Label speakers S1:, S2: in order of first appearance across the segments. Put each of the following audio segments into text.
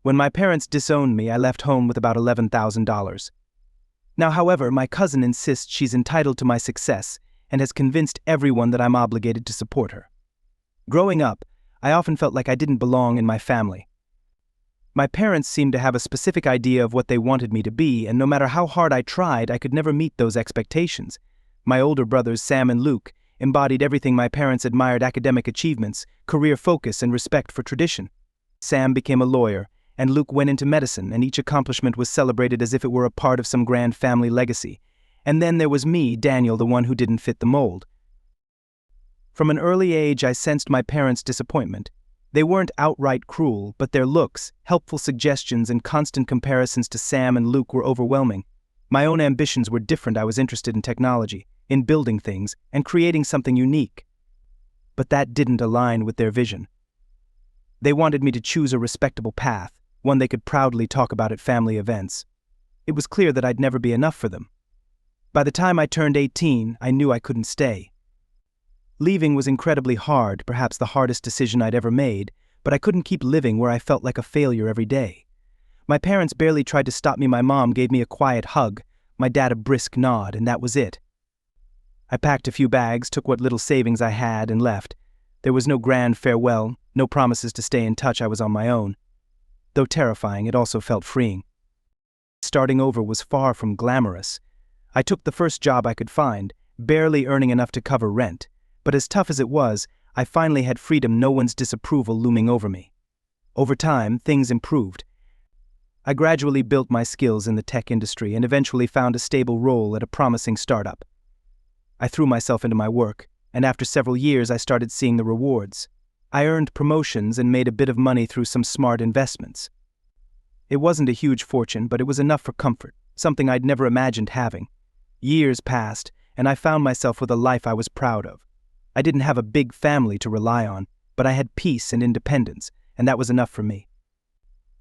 S1: When my parents disowned me, I left home with about $11,000. Now, however, my cousin insists she's entitled to my success and has convinced everyone that I'm obligated to support her. Growing up, I often felt like I didn't belong in my family. My parents seemed to have a specific idea of what they wanted me to be, and no matter how hard I tried, I could never meet those expectations. My older brothers, Sam and Luke, embodied everything my parents admired: academic achievements, career focus, and respect for tradition. Sam became a lawyer, and Luke went into medicine, and each accomplishment was celebrated as if it were a part of some grand family legacy. And then there was me, Daniel, the one who didn't fit the mold. From an early age, I sensed my parents' disappointment. They weren't outright cruel, but their looks, helpful suggestions, and constant comparisons to Sam and Luke were overwhelming. My own ambitions were different. I was interested in technology, in building things, and creating something unique. But that didn't align with their vision. They wanted me to choose a respectable path, one they could proudly talk about at family events. It was clear that I'd never be enough for them. By the time I turned 18, I knew I couldn't stay. Leaving was incredibly hard, perhaps the hardest decision I'd ever made, but I couldn't keep living where I felt like a failure every day. My parents barely tried to stop me. My mom gave me a quiet hug, my dad a brisk nod, and that was it. I packed a few bags, took what little savings I had, and left. There was no grand farewell, no promises to stay in touch. I was on my own. Though terrifying, it also felt freeing. Starting over was far from glamorous. I took the first job I could find, barely earning enough to cover rent. But as tough as it was, I finally had freedom, no one's disapproval looming over me. Over time, things improved. I gradually built my skills in the tech industry and eventually found a stable role at a promising startup. I threw myself into my work, and after several years I started seeing the rewards. I earned promotions and made a bit of money through some smart investments. It wasn't a huge fortune, but it was enough for comfort, something I'd never imagined having. Years passed, and I found myself with a life I was proud of. I didn't have a big family to rely on, but I had peace and independence, and that was enough for me.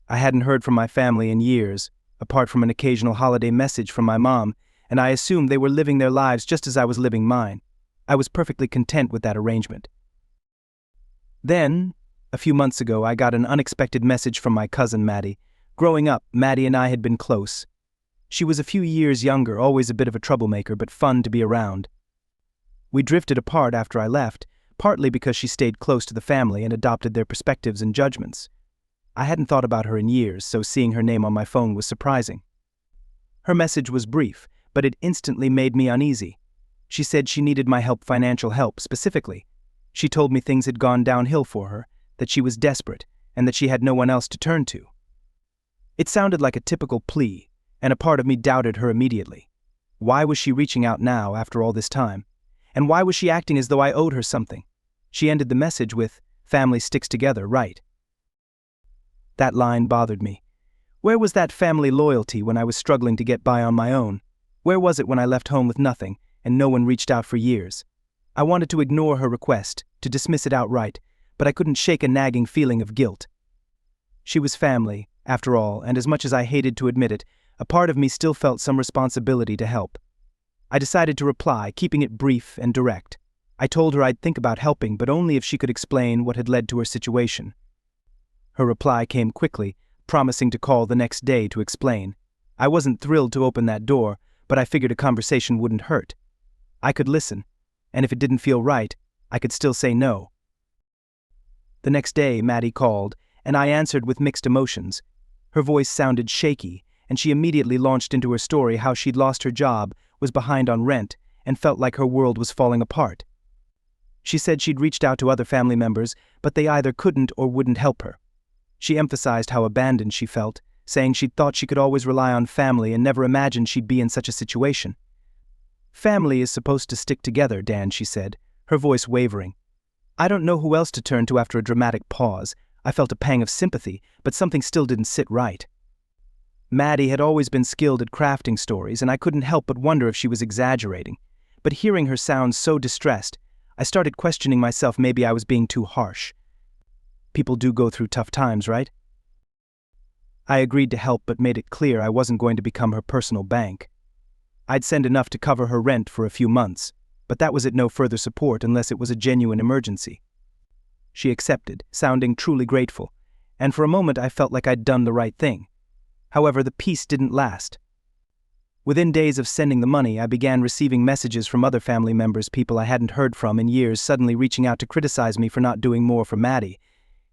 S1: I hadn't heard from my family in years, apart from an occasional holiday message from my mom, and I assumed they were living their lives just as I was living mine. I was perfectly content with that arrangement. Then, a few months ago, I got an unexpected message from my cousin Maddie. Growing up, Maddie and I had been close. She was a few years younger, always a bit of a troublemaker, but fun to be around. We drifted apart after I left, partly because she stayed close to the family and adopted their perspectives and judgments. I hadn't thought about her in years, so seeing her name on my phone was surprising. Her message was brief, but it instantly made me uneasy. She said she needed my help, financial help specifically. She told me things had gone downhill for her, that she was desperate, and that she had no one else to turn to. It sounded like a typical plea, and a part of me doubted her immediately. Why was she reaching out now after all this time? And why was she acting as though I owed her something? She ended the message with, "Family sticks together, right?" That line bothered me. Where was that family loyalty when I was struggling to get by on my own? Where was it when I left home with nothing, and no one reached out for years? I wanted to ignore her request, to dismiss it outright, but I couldn't shake a nagging feeling of guilt. She was family, after all, and as much as I hated to admit it, a part of me still felt some responsibility to help. I decided to reply, keeping it brief and direct. I told her I'd think about helping, but only if she could explain what had led to her situation. Her reply came quickly, promising to call the next day to explain. I wasn't thrilled to open that door, but I figured a conversation wouldn't hurt. I could listen, and if it didn't feel right, I could still say no. The next day, Maddie called, and I answered with mixed emotions. Her voice sounded shaky, and she immediately launched into her story how she'd lost her job, was behind on rent, and felt like her world was falling apart. She said she'd reached out to other family members, but they either couldn't or wouldn't help her. She emphasized how abandoned she felt, saying she'd thought she could always rely on family and never imagined she'd be in such a situation. "Family is supposed to stick together, Dan," she said, her voice wavering. I don't know who else to turn to after a dramatic pause. I felt a pang of sympathy, but something still didn't sit right. Maddie had always been skilled at crafting stories, and I couldn't help but wonder if she was exaggerating. But hearing her sound so distressed, I started questioning myself. Maybe I was being too harsh. People do go through tough times, right? I agreed to help, but made it clear I wasn't going to become her personal bank. I'd send enough to cover her rent for a few months, but that was at no further support unless it was a genuine emergency. She accepted, sounding truly grateful, and for a moment I felt like I'd done the right thing. However, the peace didn't last. Within days of sending the money, I began receiving messages from other family members, people I hadn't heard from in years, suddenly reaching out to criticize me for not doing more for Maddie.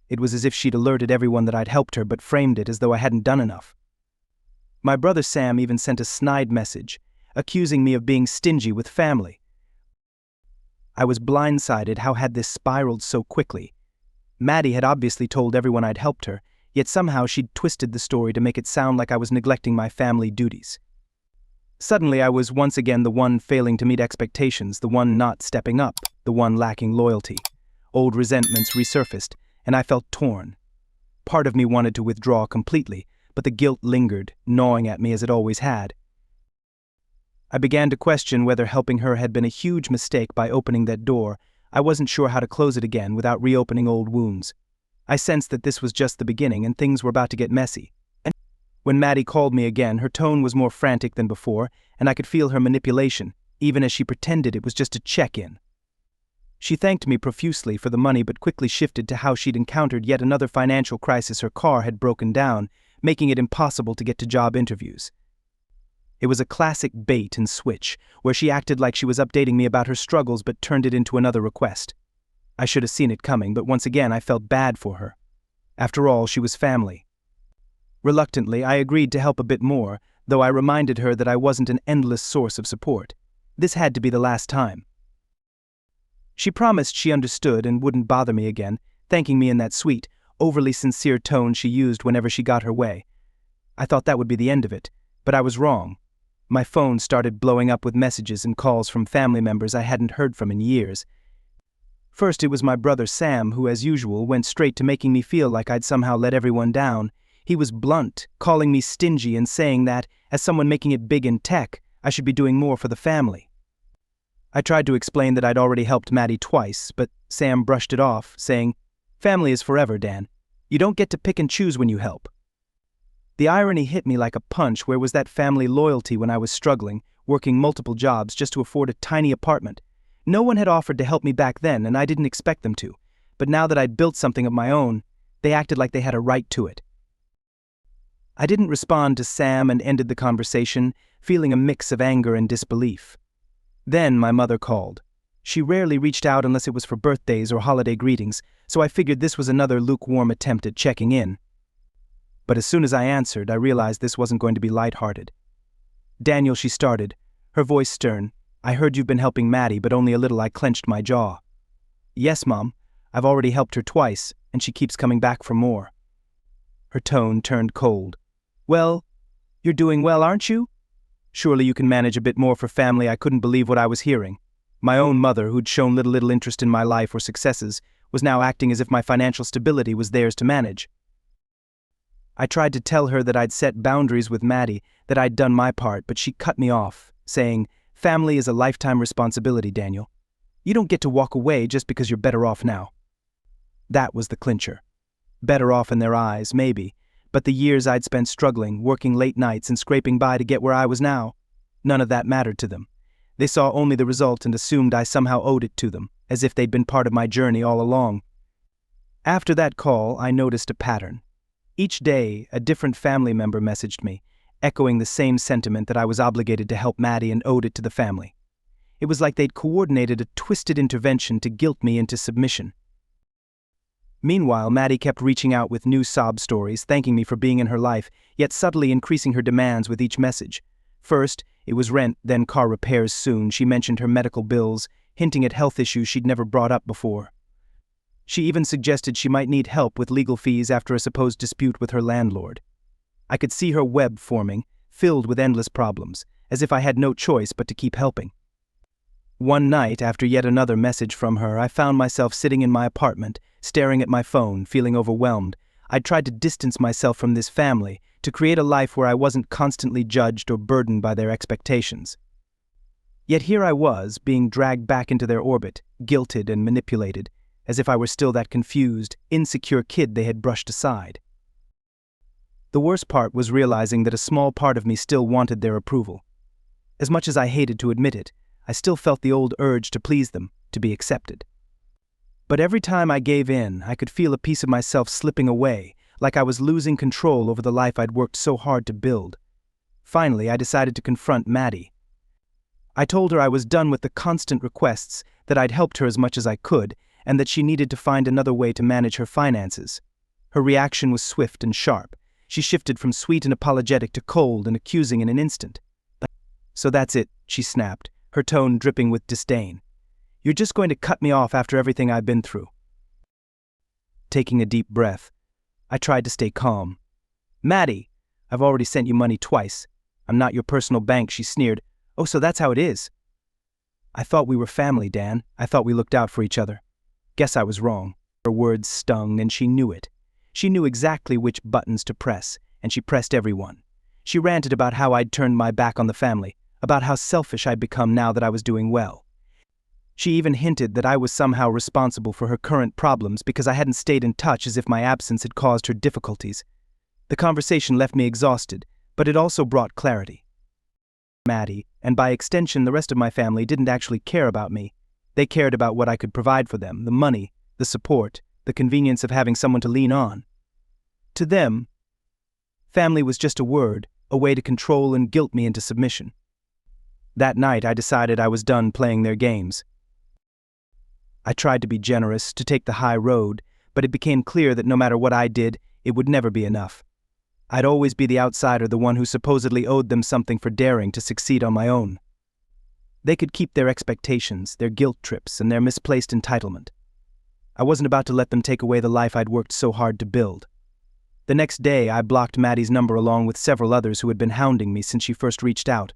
S1: It was as if she'd alerted everyone that I'd helped her, but framed it as though I hadn't done enough. My brother Sam even sent a snide message, accusing me of being stingy with family. I was blindsided. How had this spiraled so quickly? Maddie had obviously told everyone I'd helped her, yet somehow she'd twisted the story to make it sound like I was neglecting my family duties. Suddenly I was once again the one failing to meet expectations, the one not stepping up, the one lacking loyalty. Old resentments resurfaced, and I felt torn. Part of me wanted to withdraw completely, but the guilt lingered, gnawing at me as it always had. I began to question whether helping her had been a huge mistake. By opening that door, I wasn't sure how to close it again without reopening old wounds. I sensed that this was just the beginning and things were about to get messy. When Maddie called me again, her tone was more frantic than before, and I could feel her manipulation, even as she pretended it was just a check-in. She thanked me profusely for the money but quickly shifted to how she'd encountered yet another financial crisis. Her car had broken down, making it impossible to get to job interviews. It was a classic bait and switch, where she acted like she was updating me about her struggles but turned it into another request. I should have seen it coming, but once again I felt bad for her. After all, she was family. Reluctantly, I agreed to help a bit more, though I reminded her that I wasn't an endless source of support. This had to be the last time. She promised she understood and wouldn't bother me again, thanking me in that sweet, overly sincere tone she used whenever she got her way. I thought that would be the end of it, but I was wrong. My phone started blowing up with messages and calls from family members I hadn't heard from in years. First, it was my brother Sam, who, as usual, went straight to making me feel like I'd somehow let everyone down. He was blunt, calling me stingy and saying that, as someone making it big in tech, I should be doing more for the family. I tried to explain that I'd already helped Maddie twice, but Sam brushed it off, saying, "Family is forever, Dan. You don't get to pick and choose when you help." The irony hit me like a punch. Where was that family loyalty when I was struggling, working multiple jobs just to afford a tiny apartment? No one had offered to help me back then, and I didn't expect them to. But now that I'd built something of my own, they acted like they had a right to it. I didn't respond to Sam and ended the conversation, feeling a mix of anger and disbelief. Then my mother called. She rarely reached out unless it was for birthdays or holiday greetings, so I figured this was another lukewarm attempt at checking in. But as soon as I answered, I realized this wasn't going to be lighthearted. "Daniel," she started, her voice stern, "I heard you've been helping Maddie, but only a little." I clenched my jaw. "Yes, Mom. I've already helped her twice, and she keeps coming back for more." Her tone turned cold. "Well, you're doing well, aren't you? Surely you can manage a bit more for family." I couldn't believe what I was hearing. My own mother, who'd shown little interest in my life or successes, was now acting as if my financial stability was theirs to manage. I tried to tell her that I'd set boundaries with Maddie, that I'd done my part, but she cut me off, saying, "Family is a lifetime responsibility, Daniel. You don't get to walk away just because you're better off now." That was the clincher. Better off in their eyes, maybe, but the years I'd spent struggling, working late nights and scraping by to get where I was now, none of that mattered to them. They saw only the result and assumed I somehow owed it to them, as if they'd been part of my journey all along. After that call, I noticed a pattern. Each day, a different family member messaged me, echoing the same sentiment that I was obligated to help Maddie and owed it to the family. It was like they'd coordinated a twisted intervention to guilt me into submission. Meanwhile, Maddie kept reaching out with new sob stories, thanking me for being in her life, yet subtly increasing her demands with each message. First, it was rent, then car repairs soon. She mentioned her medical bills, hinting at health issues she'd never brought up before. She even suggested she might need help with legal fees after a supposed dispute with her landlord. I could see her web forming, filled with endless problems, as if I had no choice but to keep helping. One night, after yet another message from her, I found myself sitting in my apartment, staring at my phone, feeling overwhelmed. I'd tried to distance myself from this family, to create a life where I wasn't constantly judged or burdened by their expectations. Yet here I was, being dragged back into their orbit, guilted and manipulated, as if I were still that confused, insecure kid they had brushed aside. The worst part was realizing that a small part of me still wanted their approval. As much as I hated to admit it, I still felt the old urge to please them, to be accepted. But every time I gave in, I could feel a piece of myself slipping away, like I was losing control over the life I'd worked so hard to build. Finally, I decided to confront Maddie. I told her I was done with the constant requests, that I'd helped her as much as I could, and that she needed to find another way to manage her finances. Her reaction was swift and sharp. She shifted from sweet and apologetic to cold and accusing in an instant. "So that's it," she snapped, her tone dripping with disdain. "You're just going to cut me off after everything I've been through." Taking a deep breath, I tried to stay calm. "Maddie, I've already sent you money twice. I'm not your personal bank," she sneered. "Oh, so that's how it is." "I thought we were family, Dan. I thought we looked out for each other." Guess I was wrong. Her words stung, and she knew it. She knew exactly which buttons to press, and she pressed every one. She ranted about how I'd turned my back on the family, about how selfish I'd become now that I was doing well. She even hinted that I was somehow responsible for her current problems because I hadn't stayed in touch, as if my absence had caused her difficulties. The conversation left me exhausted, but it also brought clarity. Maddie, and by extension the rest of my family, didn't actually care about me. They cared about what I could provide for them, the money, the support, the convenience of having someone to lean on. To them, family was just a word, a way to control and guilt me into submission. That night I decided I was done playing their games. I tried to be generous, to take the high road, but it became clear that no matter what I did, it would never be enough. I'd always be the outsider, the one who supposedly owed them something for daring to succeed on my own. They could keep their expectations, their guilt trips, and their misplaced entitlement. I wasn't about to let them take away the life I'd worked so hard to build. The next day, I blocked Maddie's number along with several others who had been hounding me since she first reached out.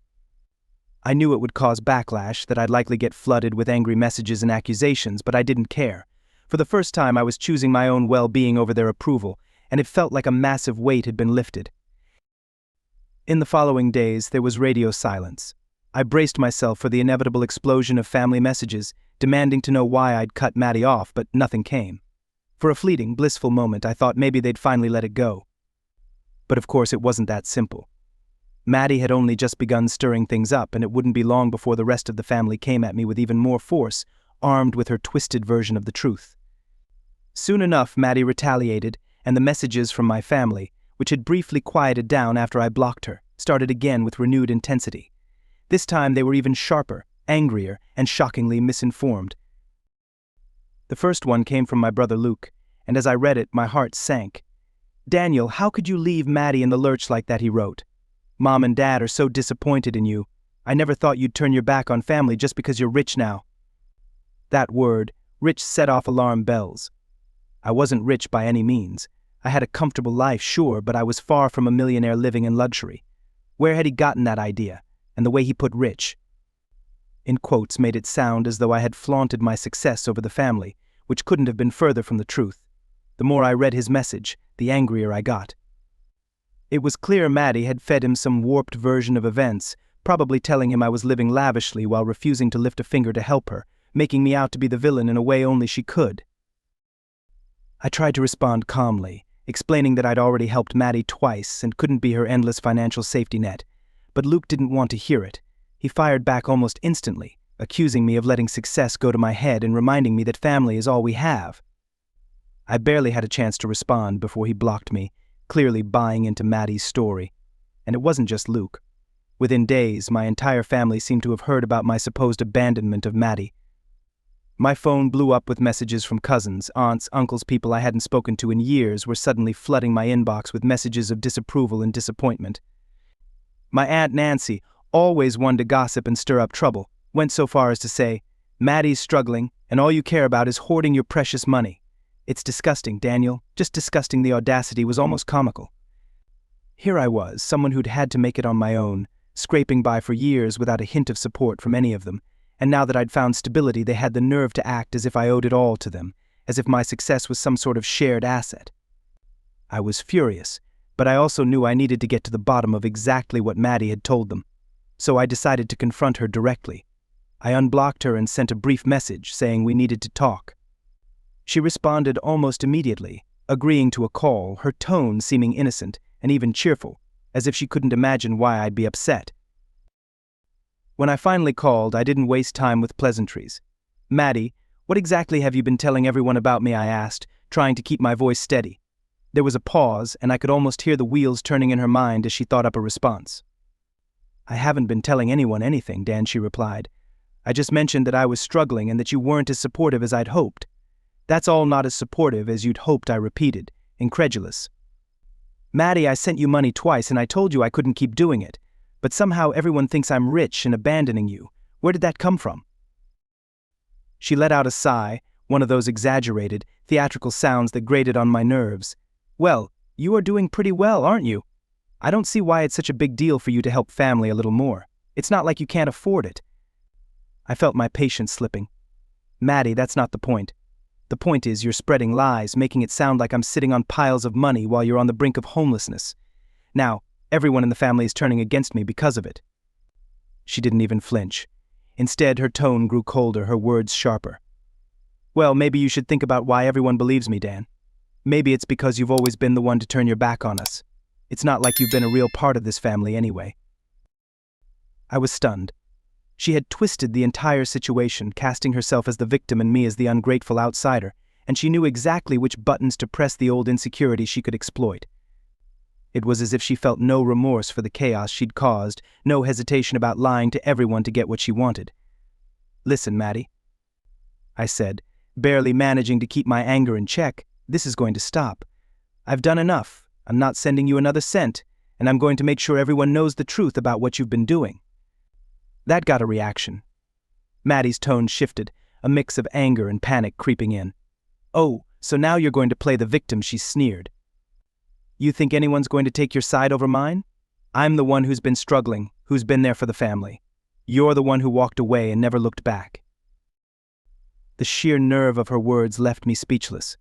S1: I knew it would cause backlash, that I'd likely get flooded with angry messages and accusations, but I didn't care. For the first time, I was choosing my own well-being over their approval, and it felt like a massive weight had been lifted. In the following days, there was radio silence. I braced myself for the inevitable explosion of family messages, demanding to know why I'd cut Maddie off, but nothing came. For a fleeting, blissful moment, I thought maybe they'd finally let it go. But of course, it wasn't that simple. Maddie had only just begun stirring things up, and it wouldn't be long before the rest of the family came at me with even more force, armed with her twisted version of the truth. Soon enough, Maddie retaliated, and the messages from my family, which had briefly quieted down after I blocked her, started again with renewed intensity. This time they were even sharper, angrier, and shockingly misinformed. The first one came from my brother Luke, and as I read it, my heart sank. "Daniel, how could you leave Maddie in the lurch like that?" he wrote. "Mom and Dad are so disappointed in you. I never thought you'd turn your back on family just because you're rich now." That word, rich, set off alarm bells. I wasn't rich by any means. I had a comfortable life, sure, but I was far from a millionaire living in luxury. Where had he gotten that idea? And the way he put rich, in quotes, made it sound as though I had flaunted my success over the family, which couldn't have been further from the truth. The more I read his message, the angrier I got. It was clear Maddie had fed him some warped version of events, probably telling him I was living lavishly while refusing to lift a finger to help her, making me out to be the villain in a way only she could. I tried to respond calmly, explaining that I'd already helped Maddie twice and couldn't be her endless financial safety net. But Luke didn't want to hear it. He fired back almost instantly, accusing me of letting success go to my head and reminding me that family is all we have. I barely had a chance to respond before he blocked me, clearly buying into Maddie's story. And it wasn't just Luke. Within days, my entire family seemed to have heard about my supposed abandonment of Maddie. My phone blew up with messages from cousins, aunts, uncles, people I hadn't spoken to in years were suddenly flooding my inbox with messages of disapproval and disappointment. My Aunt Nancy, always one to gossip and stir up trouble, went so far as to say, "Maddie's struggling, and all you care about is hoarding your precious money. It's disgusting, Daniel, just disgusting." The audacity was almost comical. Here I was, someone who'd had to make it on my own, scraping by for years without a hint of support from any of them, and now that I'd found stability, they had the nerve to act as if I owed it all to them, as if my success was some sort of shared asset. I was furious, but I also knew I needed to get to the bottom of exactly what Maddie had told them, so I decided to confront her directly. I unblocked her and sent a brief message saying we needed to talk. She responded almost immediately, agreeing to a call, her tone seeming innocent and even cheerful, as if she couldn't imagine why I'd be upset. When I finally called, I didn't waste time with pleasantries. "Maddie, what exactly have you been telling everyone about me?" I asked, trying to keep my voice steady. There was a pause, and I could almost hear the wheels turning in her mind as she thought up a response. "I haven't been telling anyone anything, Dan," she replied. "I just mentioned that I was struggling and that you weren't as supportive as I'd hoped." "That's all not as supportive as you'd hoped," I repeated, incredulous. "Maddie, I sent you money twice and I told you I couldn't keep doing it. But somehow everyone thinks I'm rich and abandoning you. Where did that come from?" She let out a sigh, one of those exaggerated, theatrical sounds that grated on my nerves. "Well, you are doing pretty well, aren't you? I don't see why it's such a big deal for you to help family a little more. It's not like you can't afford it." I felt my patience slipping. "Maddie, that's not the point. The point is you're spreading lies, making it sound like I'm sitting on piles of money while you're on the brink of homelessness. Now, everyone in the family is turning against me because of it." She didn't even flinch. Instead, her tone grew colder, her words sharper. "Well, maybe you should think about why everyone believes me, Dan. Maybe it's because you've always been the one to turn your back on us. It's not like you've been a real part of this family anyway." I was stunned. She had twisted the entire situation, casting herself as the victim and me as the ungrateful outsider, and she knew exactly which buttons to press the old insecurity she could exploit. It was as if she felt no remorse for the chaos she'd caused, no hesitation about lying to everyone to get what she wanted. "Listen, Maddie," I said, barely managing to keep my anger in check, "this is going to stop. I've done enough. I'm not sending you another cent, and I'm going to make sure everyone knows the truth about what you've been doing." That got a reaction. Maddie's tone shifted, a mix of anger and panic creeping in. "Oh, so now you're going to play the victim," she sneered. "You think anyone's going to take your side over mine? I'm the one who's been struggling, who's been there for the family. You're the one who walked away and never looked back." The sheer nerve of her words left me speechless.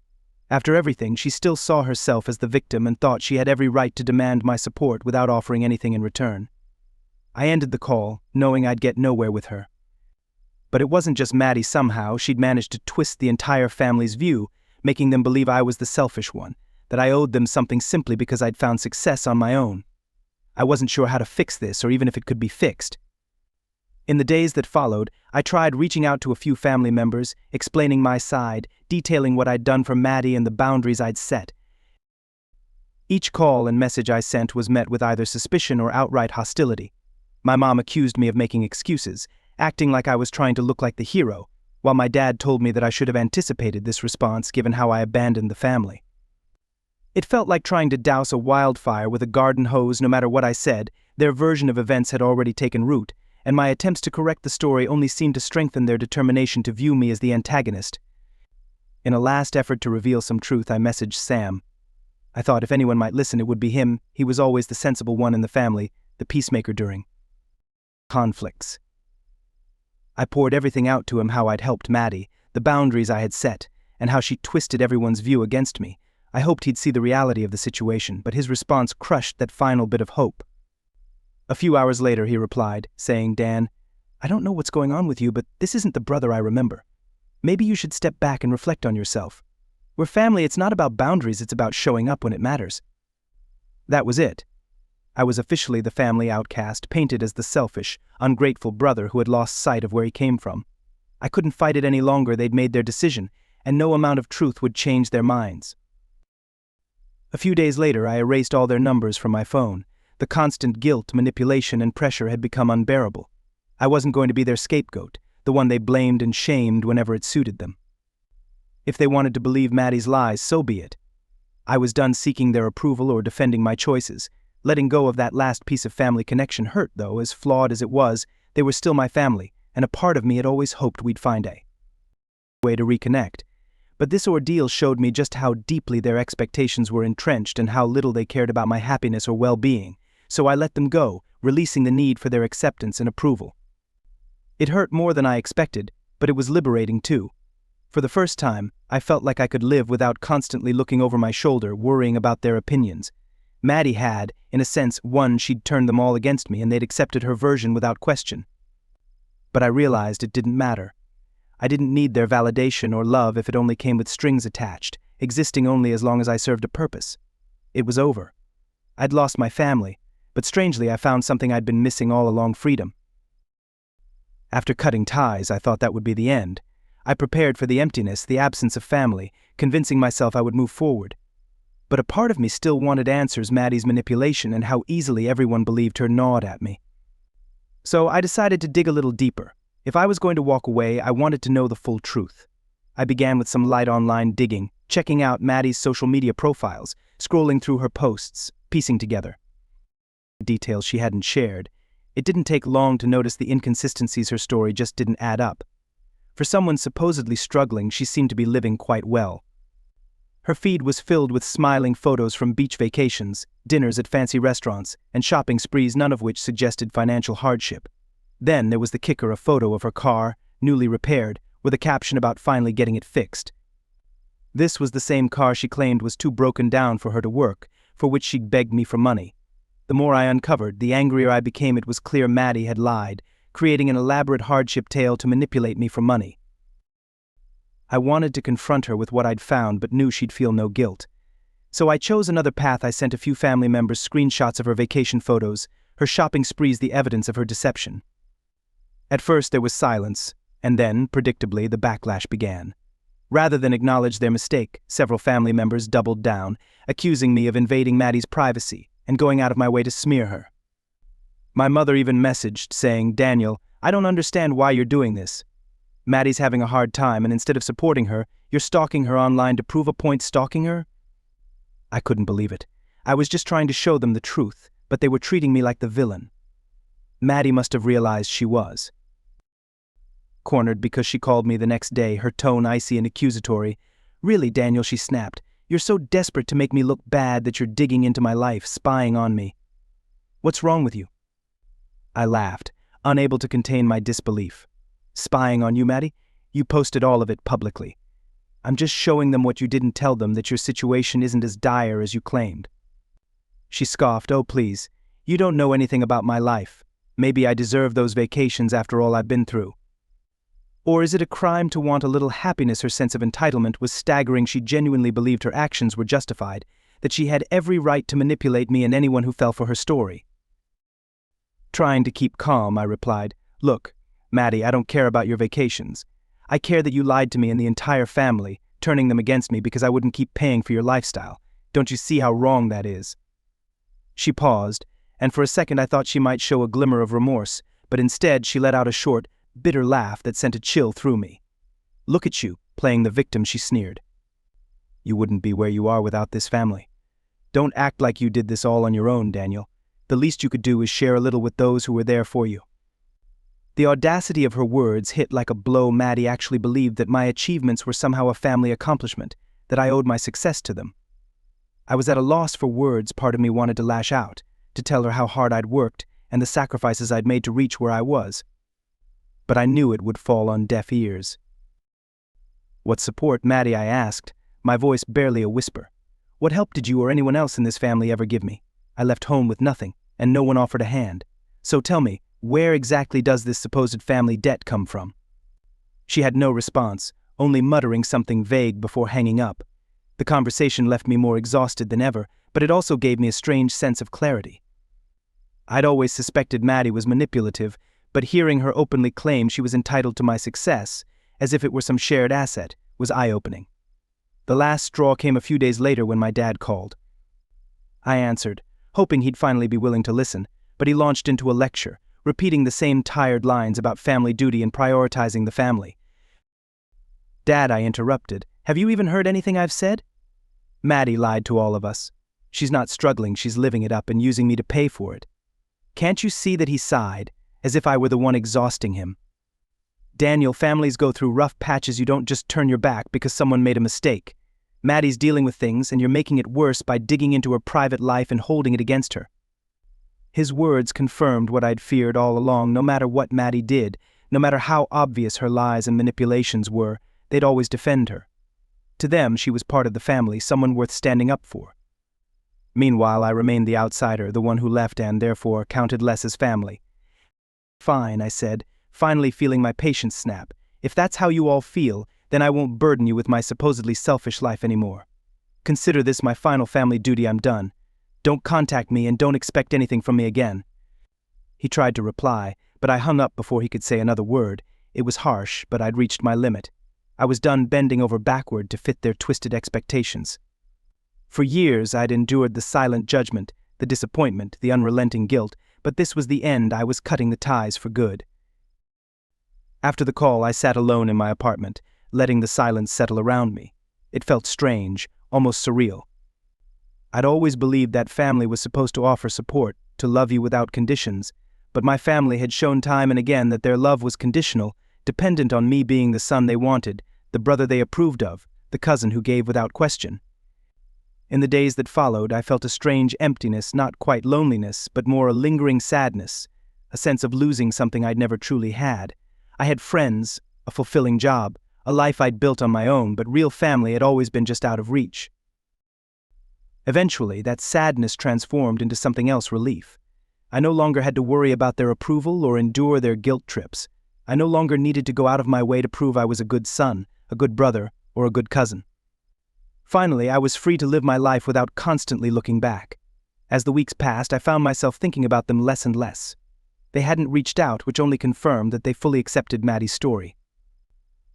S1: After everything, she still saw herself as the victim and thought she had every right to demand my support without offering anything in return. I ended the call, knowing I'd get nowhere with her. But it wasn't just Maddie. Somehow she'd managed to twist the entire family's view, making them believe I was the selfish one, that I owed them something simply because I'd found success on my own. I wasn't sure how to fix this or even if it could be fixed. In the days that followed, I tried reaching out to a few family members, explaining my side, detailing what I'd done for Maddie and the boundaries I'd set. Each call and message I sent was met with either suspicion or outright hostility. My mom accused me of making excuses, acting like I was trying to look like the hero, while my dad told me that I should have anticipated this response given how I abandoned the family. It felt like trying to douse a wildfire with a garden hose. No matter what I said, their version of events had already taken root, and my attempts to correct the story only seemed to strengthen their determination to view me as the antagonist. In a last effort to reveal some truth, I messaged Sam. I thought if anyone might listen, it would be him. He was always the sensible one in the family, the peacemaker during conflicts. I poured everything out to him, how I'd helped Maddie, the boundaries I had set, and how she twisted everyone's view against me. I hoped he'd see the reality of the situation, but his response crushed that final bit of hope. A few hours later, he replied, saying, "Dan, I don't know what's going on with you, but this isn't the brother I remember. Maybe you should step back and reflect on yourself. We're family. It's not about boundaries, it's about showing up when it matters." That was it. I was officially the family outcast, painted as the selfish, ungrateful brother who had lost sight of where he came from. I couldn't fight it any longer. They'd made their decision, and no amount of truth would change their minds. A few days later, I erased all their numbers from my phone. The constant guilt, manipulation, and pressure had become unbearable. I wasn't going to be their scapegoat, the one they blamed and shamed whenever it suited them. If they wanted to believe Maddie's lies, so be it. I was done seeking their approval or defending my choices. Letting go of that last piece of family connection hurt, though. As flawed as it was, they were still my family, and a part of me had always hoped we'd find a way to reconnect. But this ordeal showed me just how deeply their expectations were entrenched and how little they cared about my happiness or well-being. So I let them go, releasing the need for their acceptance and approval. It hurt more than I expected, but it was liberating too. For the first time, I felt like I could live without constantly looking over my shoulder, worrying about their opinions. Maddie had, in a sense, won. She'd turned them all against me, and they'd accepted her version without question. But I realized it didn't matter. I didn't need their validation or love if it only came with strings attached, existing only as long as I served a purpose. It was over. I'd lost my family, but strangely I found something I'd been missing all along: freedom. After cutting ties, I thought that would be the end. I prepared for the emptiness, the absence of family, convincing myself I would move forward. But a part of me still wanted answers. Maddie's manipulation and how easily everyone believed her gnawed at me. So I decided to dig a little deeper. If I was going to walk away, I wanted to know the full truth. I began with some light online digging, checking out Maddie's social media profiles, scrolling through her posts, piecing together details she hadn't shared. It didn't take long to notice the inconsistencies. Her story just didn't add up. For someone supposedly struggling, she seemed to be living quite well. Her feed was filled with smiling photos from beach vacations, dinners at fancy restaurants, and shopping sprees, none of which suggested financial hardship. Then there was the kicker, a photo of her car, newly repaired, with a caption about finally getting it fixed. This was the same car she claimed was too broken down for her to work, for which she'd begged me for money. The more I uncovered, the angrier I became. It was clear Maddie had lied, creating an elaborate hardship tale to manipulate me for money. I wanted to confront her with what I'd found, but knew she'd feel no guilt. So I chose another path. I sent a few family members screenshots of her vacation photos, her shopping sprees, the evidence of her deception. At first there was silence, and then, predictably, the backlash began. Rather than acknowledge their mistake, several family members doubled down, accusing me of invading Maddie's privacy and going out of my way to smear her. My mother even messaged, saying, "Daniel, I don't understand why you're doing this. Maddie's having a hard time, and instead of supporting her, you're stalking her online to prove a point." Stalking her? I couldn't believe it. I was just trying to show them the truth, but they were treating me like the villain. Maddie must have realized she was. Cornered because she called me the next day, her tone icy and accusatory. "Really, Daniel," she snapped, "you're so desperate to make me look bad that you're digging into my life, spying on me. What's wrong with you?" I laughed, unable to contain my disbelief. "Spying on you, Maddie? You posted all of it publicly. I'm just showing them what you didn't tell them, that your situation isn't as dire as you claimed." She scoffed. "Oh, please. You don't know anything about my life. Maybe I deserve those vacations after all I've been through. Or is it a crime to want a little happiness?" Her sense of entitlement was staggering. She genuinely believed her actions were justified, that she had every right to manipulate me and anyone who fell for her story. Trying to keep calm, I replied, "Look, Maddie, I don't care about your vacations. I care that you lied to me and the entire family, turning them against me because I wouldn't keep paying for your lifestyle. Don't you see how wrong that is?" She paused, and for a second I thought she might show a glimmer of remorse, but instead she let out a short, bitter laugh that sent a chill through me. "Look at you, playing the victim," she sneered. "You wouldn't be where you are without this family. Don't act like you did this all on your own, Daniel. The least you could do is share a little with those who were there for you." The audacity of her words hit like a blow. Maddie actually believed that my achievements were somehow a family accomplishment, that I owed my success to them. I was at a loss for words. Part of me wanted to lash out, to tell her how hard I'd worked and the sacrifices I'd made to reach where I was. But I knew it would fall on deaf ears. "What support, Maddie?" I asked, my voice barely a whisper. "What help did you or anyone else in this family ever give me? I left home with nothing, and no one offered a hand. So tell me, where exactly does this supposed family debt come from?" She had no response, only muttering something vague before hanging up. The conversation left me more exhausted than ever, but it also gave me a strange sense of clarity. I'd always suspected Maddie was manipulative, but hearing her openly claim she was entitled to my success, as if it were some shared asset, was eye-opening. The last straw came a few days later when my dad called. I answered, hoping he'd finally be willing to listen, but he launched into a lecture, repeating the same tired lines about family duty and prioritizing the family. "Dad," I interrupted, "have you even heard anything I've said? Maddie lied to all of us. She's not struggling, she's living it up and using me to pay for it." Can't you see that he sighed, as if I were the one exhausting him? "Daniel, families go through rough patches. You don't just turn your back because someone made a mistake. Maddie's dealing with things, and you're making it worse by digging into her private life and holding it against her." His words confirmed what I'd feared all along. No matter what Maddie did, no matter how obvious her lies and manipulations were, they'd always defend her. To them, she was part of the family, someone worth standing up for. Meanwhile, I remained the outsider, the one who left and, therefore, counted less as family. "Fine," I said, finally feeling my patience snap. "If that's how you all feel, then I won't burden you with my supposedly selfish life anymore. Consider this my final family duty. I'm done. Don't contact me and don't expect anything from me again." He tried to reply, but I hung up before he could say another word. It was harsh, but I'd reached my limit. I was done bending over backward to fit their twisted expectations. For years I'd endured the silent judgment, the disappointment, the unrelenting guilt, but this was the end. I was cutting the ties for good. After the call, I sat alone in my apartment, letting the silence settle around me. It felt strange, almost surreal. I'd always believed that family was supposed to offer support, to love you without conditions, but my family had shown time and again that their love was conditional, dependent on me being the son they wanted, the brother they approved of, the cousin who gave without question. In the days that followed, I felt a strange emptiness, not quite loneliness, but more a lingering sadness, a sense of losing something I'd never truly had. I had friends, a fulfilling job, a life I'd built on my own, but real family had always been just out of reach. Eventually, that sadness transformed into something else: relief. I no longer had to worry about their approval or endure their guilt trips. I no longer needed to go out of my way to prove I was a good son, a good brother, or a good cousin. Finally, I was free to live my life without constantly looking back. As the weeks passed, I found myself thinking about them less and less. They hadn't reached out, which only confirmed that they fully accepted Maddie's story.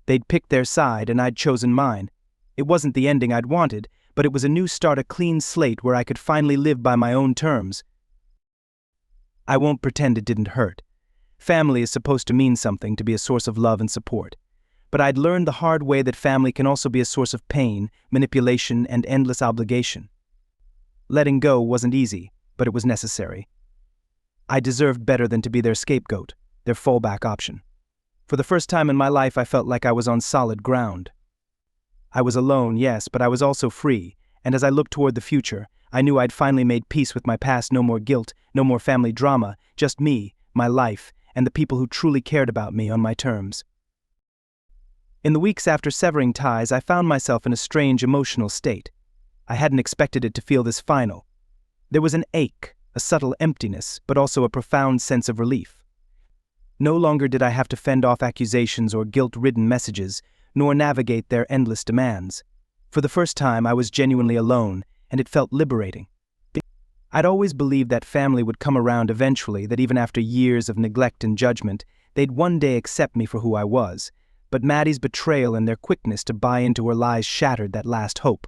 S1: They'd picked their side and I'd chosen mine. It wasn't the ending I'd wanted, but it was a new start, a clean slate where I could finally live by my own terms. I won't pretend it didn't hurt. Family is supposed to mean something, to be a source of love and support. But I'd learned the hard way that family can also be a source of pain, manipulation, and endless obligation. Letting go wasn't easy, but it was necessary. I deserved better than to be their scapegoat, their fallback option. For the first time in my life, I felt like I was on solid ground. I was alone, yes, but I was also free, and as I looked toward the future, I knew I'd finally made peace with my past. No more guilt, no more family drama, just me, my life, and the people who truly cared about me on my terms. In the weeks after severing ties, I found myself in a strange emotional state. I hadn't expected it to feel this final. There was an ache, a subtle emptiness, but also a profound sense of relief. No longer did I have to fend off accusations or guilt-ridden messages, nor navigate their endless demands. For the first time, I was genuinely alone, and it felt liberating. I'd always believed that family would come around eventually, that even after years of neglect and judgment, they'd one day accept me for who I was. But Maddie's betrayal and their quickness to buy into her lies shattered that last hope.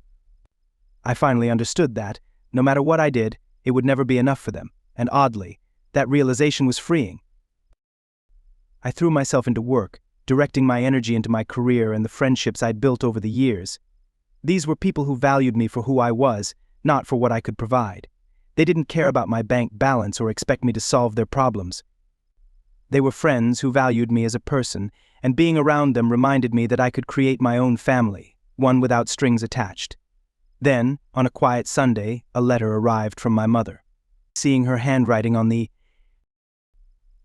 S1: I finally understood that, no matter what I did, it would never be enough for them, and oddly, that realization was freeing. I threw myself into work, directing my energy into my career and the friendships I'd built over the years. These were people who valued me for who I was, not for what I could provide. They didn't care about my bank balance or expect me to solve their problems. They were friends who valued me as a person, and being around them reminded me that I could create my own family, one without strings attached. Then, on a quiet Sunday, a letter arrived from my mother. Seeing her handwriting on the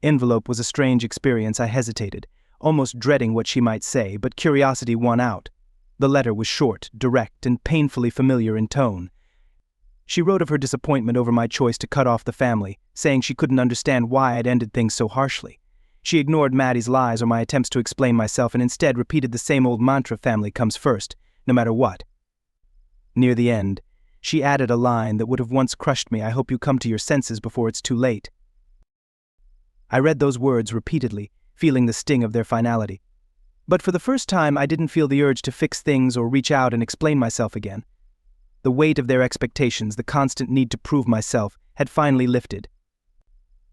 S1: envelope was a strange experience. I hesitated, almost dreading what she might say, but curiosity won out. The letter was short, direct, and painfully familiar in tone. She wrote of her disappointment over my choice to cut off the family, saying she couldn't understand why I'd ended things so harshly. She ignored Maddie's lies or my attempts to explain myself and instead repeated the same old mantra: family comes first, no matter what. Near the end, she added a line that would have once crushed me: I hope you come to your senses before it's too late. I read those words repeatedly, feeling the sting of their finality. But for the first time, I didn't feel the urge to fix things or reach out and explain myself again. The weight of their expectations, the constant need to prove myself, had finally lifted.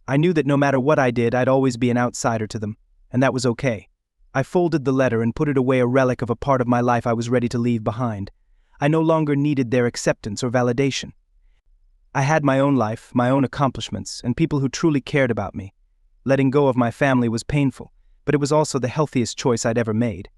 S1: I knew that no matter what I did, I'd always be an outsider to them, and that was okay. I folded the letter and put it away, a relic of a part of my life I was ready to leave behind. I no longer needed their acceptance or validation. I had my own life, my own accomplishments, and people who truly cared about me. Letting go of my family was painful, but it was also the healthiest choice I'd ever made.